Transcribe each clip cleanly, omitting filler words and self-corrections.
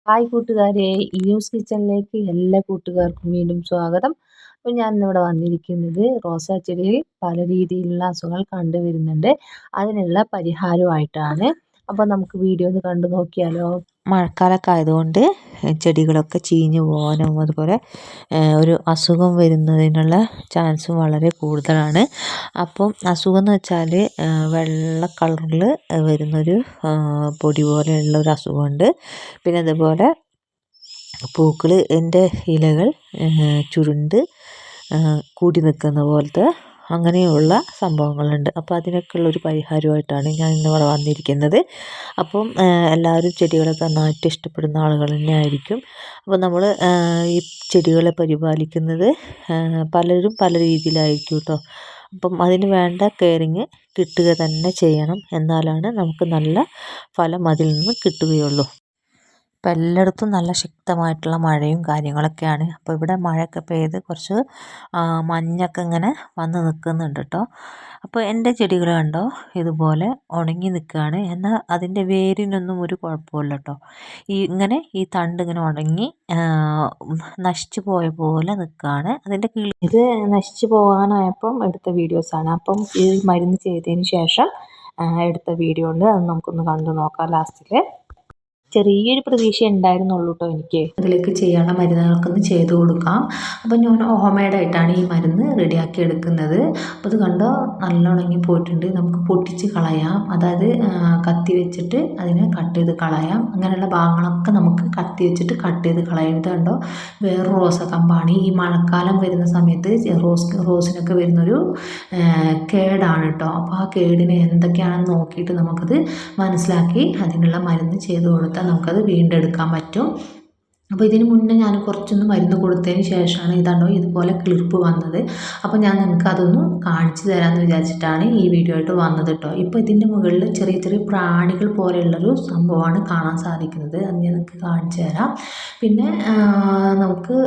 Hi കൂട്ടുകാരെ, ഇയൂസ് കിച്ചണിലേക്ക് എല്ലാ കൂട്ടുകാർക്കും വീണ്ടും സ്വാഗതം. അപ്പോൾ ഞാൻ ഇന്നിവിടെ വന്നിരിക്കുന്നത് റോസാ ചെടിയിൽ പല രീതിയിലുള്ള അസുഖങ്ങൾ കണ്ടുവരുന്നുണ്ട്. അതിനുള്ള പരിഹാരമായിട്ടാണ്. അപ്പോൾ നമുക്ക് വീഡിയോ ഒന്ന് കണ്ടു നോക്കിയാലോ. മഴക്കാലമൊക്കെ ആയതുകൊണ്ട് ചെടികളൊക്കെ ചീഞ്ഞു പോകാനും അതുപോലെ ഒരു അസുഖം വരുന്നതിനുള്ള ചാൻസും വളരെ കൂടുതലാണ്. അപ്പം അസുഖം എന്ന് വെച്ചാൽ വെള്ള കളറിൽ വരുന്നൊരു പൊടി പോലെയുള്ള ഒരു അസുഖമുണ്ട്. പിന്നെ അതുപോലെ പൂക്കളിൻ്റെ ഇലകൾ ചുരുണ്ട് കൂടി നിൽക്കുന്ന പോലത്തെ അങ്ങനെയുള്ള സംഭവങ്ങളുണ്ട്. അപ്പോൾ അതിനൊക്കെയുള്ളൊരു പരിഹാരമായിട്ടാണ് ഞാൻ ഇന്നിവിടെ വന്നിരിക്കുന്നത്. അപ്പം എല്ലാവരും ചെടികളൊക്കെ നന്നായിട്ട് ഇഷ്ടപ്പെടുന്ന ആളുകൾ തന്നെ ആയിരിക്കും. അപ്പോൾ നമ്മൾ ഈ ചെടികളെ പരിപാലിക്കുന്നത് പലരും പല രീതിയിലായിരിക്കും കേട്ടോ. അപ്പം അതിന് വേണ്ട കെയറിങ് കിട്ടുക തന്നെ ചെയ്യണം. എന്നാലാണ് നമുക്ക് നല്ല ഫലം അതിൽ നിന്ന് കിട്ടുകയുള്ളൂ. ഇപ്പം എല്ലായിടത്തും നല്ല ശക്തമായിട്ടുള്ള മഴയും കാര്യങ്ങളൊക്കെയാണ്. അപ്പോൾ ഇവിടെ മഴയൊക്കെ പെയ്ത് കുറച്ച് മഞ്ഞൊക്കെ ഇങ്ങനെ വന്ന് നിൽക്കുന്നുണ്ട് കേട്ടോ. അപ്പോൾ എൻ്റെ ചെടികൾ കണ്ടോ ഇതുപോലെ ഉണങ്ങി നിൽക്കുകയാണ്. എന്നാൽ അതിൻ്റെ വേരിനൊന്നും ഒരു കുഴപ്പമില്ല കേട്ടോ. ഈ തണ്ട് ഇങ്ങനെ ഉണങ്ങി നശിച്ചു പോയ പോലെ നിൽക്കുകയാണ്. അതിൻ്റെ ഇത് നശിച്ചു പോകാനായപ്പം എടുത്ത വീഡിയോസാണ്. അപ്പം ഈ മരുന്ന് ചെയ്തതിന് ശേഷം എടുത്ത വീഡിയോ ഉണ്ട്. അത് നമുക്കൊന്ന് കണ്ടു നോക്കാം. ലാസ്റ്റിൽ ചെറിയൊരു പ്രതീക്ഷ ഉണ്ടായിരുന്നുള്ളൂ കേട്ടോ എനിക്ക്. അതിലേക്ക് ചെയ്യാനുള്ള മരുന്നുകൾക്കൊന്ന് ചെയ്ത് കൊടുക്കാം. അപ്പം ഞാൻ ഹോംമെയ്ഡായിട്ടാണ് ഈ മരുന്ന് റെഡിയാക്കി എടുക്കുന്നത്. അപ്പോൾ ഇത് കണ്ടോ നല്ല ഉണങ്ങി പോയിട്ടുണ്ട്. നമുക്ക് പൊട്ടിച്ച് കളയാം. അതായത് കത്തി വെച്ചിട്ട് അതിനെ കട്ട് ചെയ്ത് കളയാം. അങ്ങനെയുള്ള ഭാഗങ്ങളൊക്കെ നമുക്ക് കത്തി വെച്ചിട്ട് കട്ട് ചെയ്ത് കളയാം. ഇത് കണ്ടോ വേറൊരു റോസ കമ്പാണ്. ഈ മഴക്കാലം വരുന്ന സമയത്ത് റോസിനൊക്കെ വരുന്നൊരു കേടാണ് കേട്ടോ. അപ്പോൾ ആ കേടിനെ എന്തൊക്കെയാണെന്ന് നോക്കിയിട്ട് നമുക്കത് മനസ്സിലാക്കി അതിനുള്ള മരുന്ന് ചെയ്ത് കൊടുത്താൽ നമുക്കത് വീണ്ടെടുക്കാൻ പറ്റും. അപ്പോൾ ഇതിന് മുന്നേ ഞാൻ കുറച്ചൊന്ന് മരുന്ന് കൊടുത്തതിന് ശേഷമാണ് ഇതാണ്ടോ ഇതുപോലെ കിളിർപ്പ് വന്നത്. അപ്പോൾ ഞാൻ നിങ്ങൾക്ക് അതൊന്ന് കാണിച്ചു തരാമെന്ന് വിചാരിച്ചിട്ടാണ് ഈ വീഡിയോ ആയിട്ട് വന്നത് കേട്ടോ. ഇപ്പോൾ ഇതിൻ്റെ മുകളിൽ ചെറിയ ചെറിയ പ്രാണികൾ പോലെയുള്ളൊരു സംഭവമാണ് കാണാൻ സാധിക്കുന്നത്. അത് ഞാൻ നിങ്ങൾക്ക് കാണിച്ചു തരാം. പിന്നെ നമുക്ക്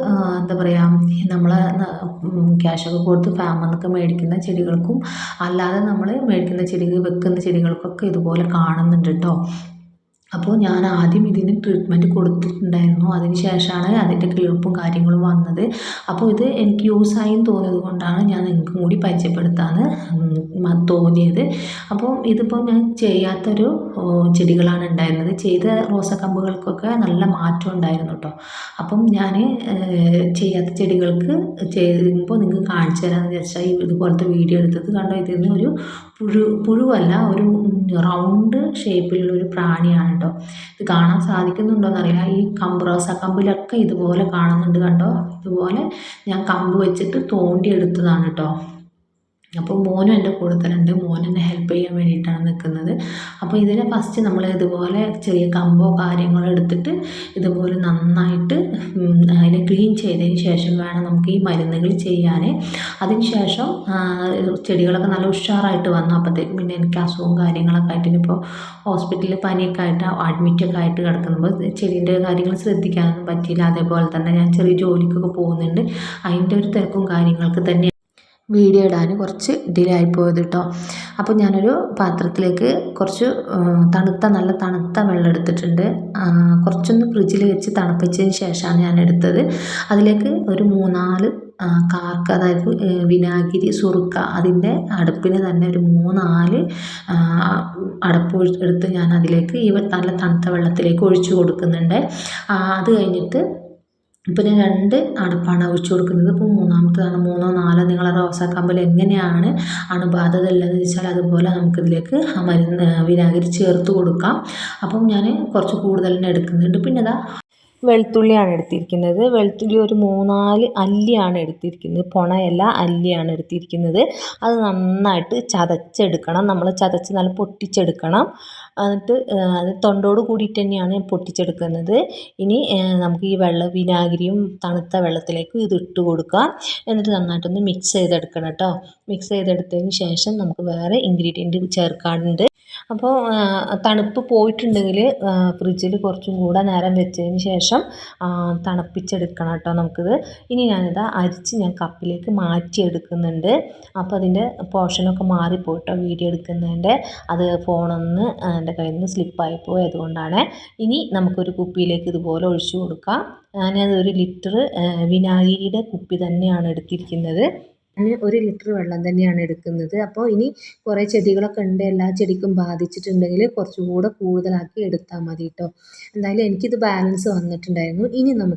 എന്താ പറയുക, നമ്മൾ ക്യാഷൊക്കെ കൊടുത്ത് ഫാമിൽ നിന്നൊക്കെ മേടിക്കുന്ന ചെടികൾക്കും അല്ലാതെ നമ്മൾ മേടിക്കുന്ന ചെടികൾ വെക്കുന്ന ചെടികൾക്കൊക്കെ ഇതുപോലെ കാണുന്നുണ്ട് കേട്ടോ. അപ്പോൾ ഞാൻ ആദ്യം ഇതിന് ട്രീറ്റ്മെൻറ്റ് കൊടുത്തിട്ടുണ്ടായിരുന്നു. അതിന് ശേഷമാണ് അതിൻ്റെ കിളിർപ്പും കാര്യങ്ങളും വന്നത്. അപ്പോൾ ഇത് എനിക്ക് യൂസായും തോന്നിയത് കൊണ്ടാണ് ഞാൻ നിങ്ങൾക്കും കൂടി പരിചയപ്പെടുത്താമെന്ന് തോന്നിയത്. അപ്പോൾ ഇതിപ്പോൾ ഞാൻ ചെയ്യാത്തൊരു ചെടികളാണ് ഉണ്ടായിരുന്നത്. ചെയ്ത റോസക്കമ്പുകൾക്കൊക്കെ നല്ല മാറ്റം ഉണ്ടായിരുന്നു കേട്ടോ. അപ്പം ഞാൻ ചെയ്യാത്ത ചെടികൾക്ക് ചെയ്യുമ്പോൾ നിങ്ങൾക്ക് കാണിച്ചു തരാമെന്ന് വിചാരിച്ചാൽ ഇതുപോലത്തെ വീഡിയോ എടുത്തത് കണ്ടോ. ഇതിൽ നിന്ന് ഒരു പുഴുവല്ല, ഒരു റൗണ്ട് ഷേപ്പിലുള്ളൊരു പ്രാണിയാണ് കേട്ടോ. ഇത് കാണാൻ സാധിക്കുന്നുണ്ടോയെന്നറിയില്ല. ഈ റോസാ കമ്പിലൊക്കെ ഇതുപോലെ കാണുന്നുണ്ട് കണ്ടോ. ഇതുപോലെ ഞാൻ കമ്പ് വെച്ചിട്ട് തോണ്ടിയെടുത്തതാണ് കേട്ടോ. അപ്പോൾ മോനും എൻ്റെ കൂടെ തന്നെ ഉണ്ട്. മോൻ എന്നെ ഹെൽപ്പ് ചെയ്യാൻ വേണ്ടിയിട്ടാണ് നിൽക്കുന്നത്. അപ്പോൾ ഇതിനെ ഫസ്റ്റ് നമ്മൾ ഇതുപോലെ ചെറിയ കമ്പോ കാര്യങ്ങളോ എടുത്തിട്ട് ഇതുപോലെ നന്നായിട്ട് അതിനെ ക്ലീൻ ചെയ്തതിന് ശേഷം വേണം നമുക്ക് ഈ മരുന്നുകൾ ചെയ്യാൻ. അതിന് ശേഷം ചെടികളൊക്കെ നല്ല ഉഷാറായിട്ട് വന്നു. അപ്പോഴത്തേക്കും പിന്നെ എനിക്ക് അസുഖവും കാര്യങ്ങളൊക്കെ ആയിട്ട് ഇനിയിപ്പോൾ ഹോസ്പിറ്റലിൽ പനിയൊക്കെ ആയിട്ട് അഡ്മിറ്റൊക്കെ ആയിട്ട് കിടക്കുമ്പോൾ ചെടീൻ്റെ കാര്യങ്ങൾ ശ്രദ്ധിക്കാനൊന്നും പറ്റിയില്ല. അതേപോലെ തന്നെ ഞാൻ ചെറിയ ജോലിക്കൊക്കെ പോകുന്നുണ്ട്. അതിൻ്റെ ഒരു തിരക്കും കാര്യങ്ങൾക്ക് തന്നെ വീഡിയോ ഇടാൻ കുറച്ച് ഡിലേ ആയിപ്പോയത് കേട്ടോ. അപ്പോൾ ഞാനൊരു പാത്രത്തിലേക്ക് കുറച്ച് നല്ല തണുത്ത വെള്ളം എടുത്തിട്ടുണ്ട്. കുറച്ചൊന്ന് ഫ്രിഡ്ജിൽ വെച്ച് തണുപ്പിച്ചതിന് ശേഷമാണ് ഞാൻ എടുത്തത്. അതിലേക്ക് ഒരു 3-4 കാർക്ക്, അതായത് വിനാഗിരി സുറുക്ക, അതിൻ്റെ അടുപ്പിന് തന്നെ ഒരു 3-4 അടപ്പ് എടുത്ത് ഞാൻ അതിലേക്ക് ഈ നല്ല തണുത്ത വെള്ളത്തിലേക്ക് ഒഴിച്ചു കൊടുക്കുന്നുണ്ട്. അത് കഴിഞ്ഞിട്ട് ഇപ്പം ഞാൻ 2 അടപ്പാണ് ഒഴിച്ചു കൊടുക്കുന്നത്. ഇപ്പോൾ 3-ാമത്തേതാണ്. 3-4 നിങ്ങളെ റോസാക്കമ്പിൽ എങ്ങനെയാണ് അണുബാധ ഉള്ളതെന്ന് വെച്ചാൽ അതുപോലെ നമുക്കിതിലേക്ക് ആ മരുന്ന് വിനാഗിരി ചേർത്ത് കൊടുക്കാം. അപ്പം ഞാൻ കുറച്ച് കൂടുതൽ തന്നെ എടുക്കുന്നുണ്ട്. പിന്നെ വെളുത്തുള്ളിയാണ് എടുത്തിരിക്കുന്നത്. വെളുത്തുള്ളി ഒരു 3-4 അല്ലിയാണ് എടുത്തിരിക്കുന്നത്. പൊണയല്ല, അല്ലിയാണ് എടുത്തിരിക്കുന്നത്. അത് നന്നായിട്ട് ചതച്ചെടുക്കണം. നമ്മൾ ചതച്ച് നല്ല പൊട്ടിച്ചെടുക്കണം. എന്നിട്ട് അത് തൊണ്ടോട് കൂടിയിട്ട് തന്നെയാണ് പൊട്ടിച്ചെടുക്കുന്നത്. ഇനി നമുക്ക് ഈ വിനാഗിരിയും തണുത്ത വെള്ളത്തിലേക്ക് ഇത് ഇട്ട് കൊടുക്കാം. എന്നിട്ട് നന്നായിട്ടൊന്ന് മിക്സ് ചെയ്തെടുക്കണം കേട്ടോ. മിക്സ് ചെയ്തെടുത്തതിന് ശേഷം നമുക്ക് വേറെ ഇൻഗ്രീഡിയൻറ്റ് ചേർക്കാനുണ്ട്. അപ്പോൾ തണുപ്പ് പോയിട്ടുണ്ടെങ്കിൽ ഫ്രിഡ്ജിൽ കുറച്ചും കൂടെ നേരം വെച്ചതിന് ശേഷം തണുപ്പിച്ചെടുക്കണം കേട്ടോ നമുക്കിത്. ഇനി ഞാനിതാ അരിച്ച് ഞാൻ കപ്പിലേക്ക് മാറ്റിയെടുക്കുന്നുണ്ട്. അപ്പോൾ അതിൻ്റെ പോർഷനൊക്കെ മാറിപ്പോയിട്ടോ വീഡിയോ എടുക്കുന്നതിൻ്റെ. അത് ഫോണൊന്ന് എൻ്റെ കയ്യിൽ നിന്ന് സ്ലിപ്പായി പോയി, അതുകൊണ്ടാണ്. ഇനി നമുക്കൊരു കുപ്പിയിലേക്ക് ഇതുപോലെ ഒഴിച്ചു കൊടുക്കാം. ഞാനത് 1 ലിറ്റർ വിനാഗിരിയുടെ കുപ്പി തന്നെയാണ് എടുത്തിരിക്കുന്നത്. ഞാൻ 1 ലിറ്റർ വെള്ളം തന്നെയാണ് എടുക്കുന്നത്. അപ്പോൾ ഇനി കുറേ ചെടികളൊക്കെ ഉണ്ട്, എല്ലാ ചെടിക്കും ബാധിച്ചിട്ടുണ്ടെങ്കിൽ കുറച്ചും കൂടെ കൂടുതലാക്കി എടുത്താൽ മതി കേട്ടോ. എന്തായാലും എനിക്കിത് ബാലൻസ് വന്നിട്ടുണ്ടായിരുന്നു.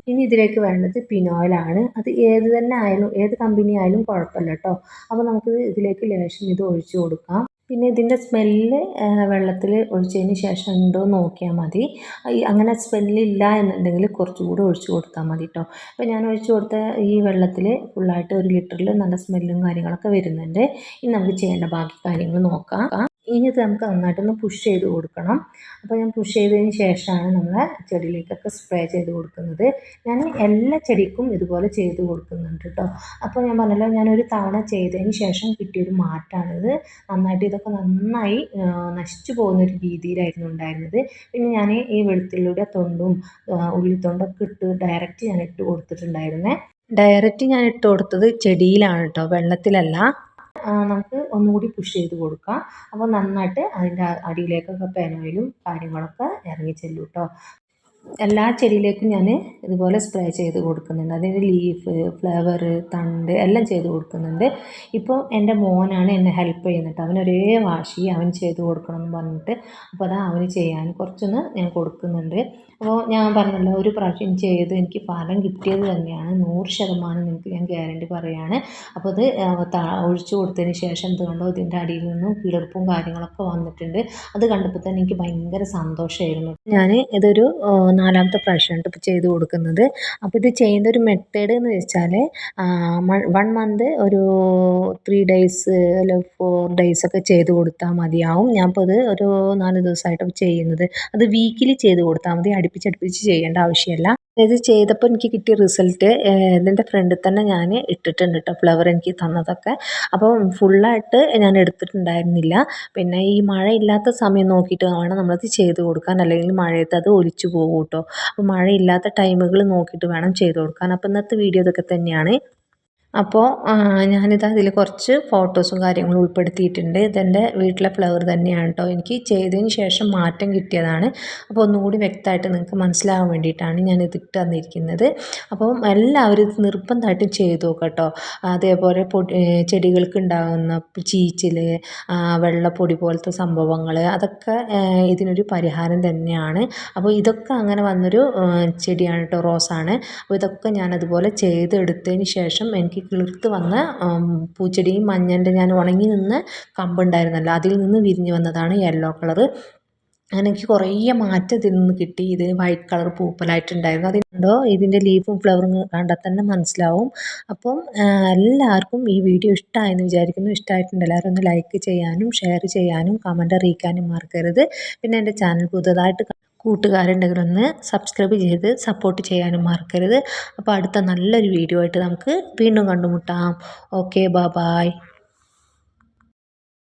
ഇനി ഇതിലേക്ക് വേണ്ടത് പിനോയിലാണ്. അത് ഏത് തന്നെ ആയാലും, ഏത് കമ്പനി ആയാലും കുഴപ്പമില്ല കേട്ടോ. അപ്പോൾ നമുക്ക് ഇതിലേക്ക് ലേശം ഇത് ഒഴിച്ചു കൊടുക്കാം. പിന്നെ ഇതിൻ്റെ സ്മെല്ല് വെള്ളത്തിൽ ഒഴിച്ചതിന് ശേഷം ഉണ്ടോ എന്ന് നോക്കിയാൽ മതി. അങ്ങനെ സ്മെല്ലില്ല എന്നുണ്ടെങ്കിൽ കുറച്ചുകൂടി ഒഴിച്ചു കൊടുത്താൽ മതി കേട്ടോ. അപ്പോൾ ഞാൻ ഒഴിച്ചു കൊടുത്ത ഈ വെള്ളത്തിൽ ഫുള്ളായിട്ട് 1 ലിറ്ററിൽ നല്ല സ്മെല്ലും കാര്യങ്ങളൊക്കെ വരുന്നുണ്ട്. ഇനി നമുക്ക് ചെയ്യേണ്ട ബാക്കി കാര്യങ്ങൾ നോക്കാം. ഇനി ഇത് നമുക്ക് നന്നായിട്ടൊന്ന് പുഷ് ചെയ്ത് കൊടുക്കണം. അപ്പോൾ ഞാൻ പുഷ് ചെയ്തതിന് ശേഷമാണ് നമ്മൾ ചെടിയിലേക്കൊക്കെ സ്പ്രേ ചെയ്ത് കൊടുക്കുന്നത്. ഞാൻ എല്ലാ ചെടിക്കും ഇതുപോലെ ചെയ്ത് കൊടുക്കുന്നുണ്ട് കേട്ടോ. അപ്പോൾ ഞാൻ പറഞ്ഞല്ലോ, ഞാനൊരു തവണ ചെയ്തതിന് ശേഷം കിട്ടിയൊരു മാറ്റമാണിത്. ഇതൊക്കെ നന്നായി നശിച്ചു പോകുന്നൊരു രീതിയിലായിരുന്നു ഉണ്ടായിരുന്നത്. പിന്നെ ഞാൻ ഈ വെളുത്തുള്ളിയുടെ തൊണ്ടും ഉള്ളിത്തൊണ്ടൊക്കെ ഡയറക്റ്റ് ഞാൻ ഇട്ട് കൊടുത്തിട്ടുണ്ടായിരുന്നേ. ഡയറക്റ്റ് ഞാൻ ഇട്ട് കൊടുത്തത് ചെടിയിലാണ് കേട്ടോ, വെള്ളത്തിലല്ല. നമുക്ക് ഒന്നുകൂടി പുഷ് ചെയ്ത് കൊടുക്കാം. അപ്പോൾ നന്നായിട്ട് അതിൻ്റെ അടിയിലേക്കൊക്കെ പെനോയിലും കാര്യങ്ങളൊക്കെ ഇറങ്ങി ചെല്ലും കേട്ടോ. എല്ലാ ചെടിയിലേക്കും ഞാൻ ഇതുപോലെ സ്പ്രേ ചെയ്ത് കൊടുക്കുന്നുണ്ട്. അതായത് ലീഫ്, ഫ്ലവർ, തണ്ട് എല്ലാം ചെയ്ത് കൊടുക്കുന്നുണ്ട്. ഇപ്പോൾ എൻ്റെ മോനാണ് എന്നെ ഹെൽപ്പ് ചെയ്യുന്നത്. അവനൊരേ വാശി, അവൻ ചെയ്ത് കൊടുക്കണം എന്ന് പറഞ്ഞിട്ട്. അപ്പോൾ അതാ അവന് ചെയ്യാൻ കുറച്ചൊന്ന് ഞാൻ കൊടുക്കുന്നുണ്ട്. അപ്പോൾ ഞാൻ പറഞ്ഞല്ലോ, ഒരു പ്രാവശ്യം ചെയ്ത് എനിക്ക് ഫലം കിട്ടിയത് തന്നെയാണ്. 100% നിങ്ങൾക്ക് ഞാൻ ഗ്യാരണ്ടി പറയുകയാണ്. അപ്പോൾ അത് ഒഴിച്ചു കൊടുത്തതിന് ശേഷം ഇത് കണ്ടോ, ഇതിൻ്റെ അടിയിൽ നിന്നും കിളിർപ്പും കാര്യങ്ങളൊക്കെ വന്നിട്ടുണ്ട്. അത് കണ്ടപ്പോൾ തന്നെ എനിക്ക് ഭയങ്കര സന്തോഷമായിരുന്നു. ഞാൻ ഇതൊരു 4ാമത്തെ പ്രാവശ്യമാണ് ഇപ്പോൾ ചെയ്ത് കൊടുക്കുന്നത്. അപ്പോൾ ഇത് ചെയ്യുന്ന ഒരു മെത്തേഡ് എന്ന് വെച്ചാൽ 1 മന്ത് ഒരു 3 ഡേയ്സ് അല്ല 4 ഡേയ്സ് ഒക്കെ ചെയ്ത് കൊടുത്താൽ മതിയാവും. ഞാനിപ്പോൾ ഇത് ഒരു 4 ദിവസമായിട്ട് ചെയ്യുന്നത്. അത് വീക്കിലി ചെയ്ത് കൊടുത്താൽ മതി, അടുപ്പിച്ച് ചെയ്യേണ്ട ആവശ്യമില്ല. ഇത് ചെയ്തപ്പോൾ എനിക്ക് കിട്ടിയ റിസൾട്ട് ഇതിൻ്റെ ഫ്രണ്ടിൽ തന്നെ ഞാൻ ഇട്ടിട്ടുണ്ട് കേട്ടോ, ഫ്ലവർ എനിക്ക് തന്നതൊക്കെ. അപ്പം ഫുള്ളായിട്ട് ഞാൻ എടുത്തിട്ടുണ്ടായിരുന്നില്ല. പിന്നെ ഈ മഴയില്ലാത്ത സമയം നോക്കിയിട്ട് വേണം നമ്മളത് ചെയ്ത് കൊടുക്കാൻ, അല്ലെങ്കിൽ മഴയത്ത് അത് ഒലിച്ചു പോകും കേട്ടോ. അപ്പോൾ മഴയില്ലാത്ത ടൈമുകൾ നോക്കിയിട്ട് വേണം ചെയ്ത് കൊടുക്കാൻ. അപ്പോൾ ഇന്നത്തെ വീഡിയോ ഇതൊക്കെ തന്നെയാണ്. അപ്പോൾ ഞാനിതാ അതിൽ കുറച്ച് ഫോട്ടോസും കാര്യങ്ങളും ഉൾപ്പെടുത്തിയിട്ടുണ്ട്. ഇതെൻ്റെ വീട്ടിലെ ഫ്ലവർ തന്നെയാണ് കേട്ടോ. എനിക്ക് ചെയ്തതിന് ശേഷം മാറ്റം കിട്ടിയതാണ്. അപ്പോൾ ഒന്നുകൂടി വ്യക്തമായിട്ട് നിങ്ങൾക്ക് മനസ്സിലാകാൻ വേണ്ടിയിട്ടാണ് ഞാൻ ഇതിട്ട് തന്നിരിക്കുന്നത്. അപ്പം എല്ലാവരും ഇത് നിർബന്ധമായിട്ടും ചെയ്ത് നോക്കുക കേട്ടോ. അതേപോലെ ചെടികൾക്ക് ഉണ്ടാകുന്ന ചീച്ചിൽ, വെള്ളപ്പൊടി പോലത്തെ സംഭവങ്ങൾ, അതൊക്കെ ഇതിനൊരു പരിഹാരം തന്നെയാണ്. അപ്പോൾ ഇതൊക്കെ അങ്ങനെ വന്നൊരു ചെടിയാണ് കേട്ടോ, റോസാണ്. അപ്പോൾ ഇതൊക്കെ ഞാനതുപോലെ ചെയ്തെടുത്തതിന് ശേഷം എനിക്ക് കിളിർത്ത് വന്ന പൂച്ചെടിയും മഞ്ഞൻ്റെ ഞാൻ ഉണങ്ങി നിന്ന് കമ്പുണ്ടായിരുന്നല്ലോ, അതിൽ നിന്ന് വിരിഞ്ഞ് വന്നതാണ് യെല്ലോ കളറ്. അങ്ങനെ എനിക്ക് കുറേ മാറ്റം ഇതിൽ നിന്ന് കിട്ടി. ഇത് വൈറ്റ് കളർ പൂപ്പലായിട്ടുണ്ടായിരുന്നു. അതുകൊണ്ടോ ഇതിൻ്റെ ലീഫും ഫ്ലവറും കണ്ടാൽ തന്നെ മനസ്സിലാവും. അപ്പം എല്ലാവർക്കും ഈ വീഡിയോ ഇഷ്ടമായെന്ന് വിചാരിക്കുന്നു. ഇഷ്ടമായിട്ടുണ്ട് എല്ലാവരും ഒന്ന് ലൈക്ക് ചെയ്യാനും ഷെയർ ചെയ്യാനും കമൻ്റ് അറിയിക്കാനും മറക്കരുത്. പിന്നെ എൻ്റെ ചാനൽ പുതുതായിട്ട് കൂട്ടുകാരുണ്ടെങ്കിൽ ഒന്ന് സബ്സ്ക്രൈബ് ചെയ്ത് സപ്പോർട്ട് ചെയ്യാനും മറക്കരുത്. അപ്പോൾ അടുത്ത നല്ലൊരു വീഡിയോ ആയിട്ട് നമുക്ക് വീണ്ടും കണ്ടുമുട്ടാം. Okay, by.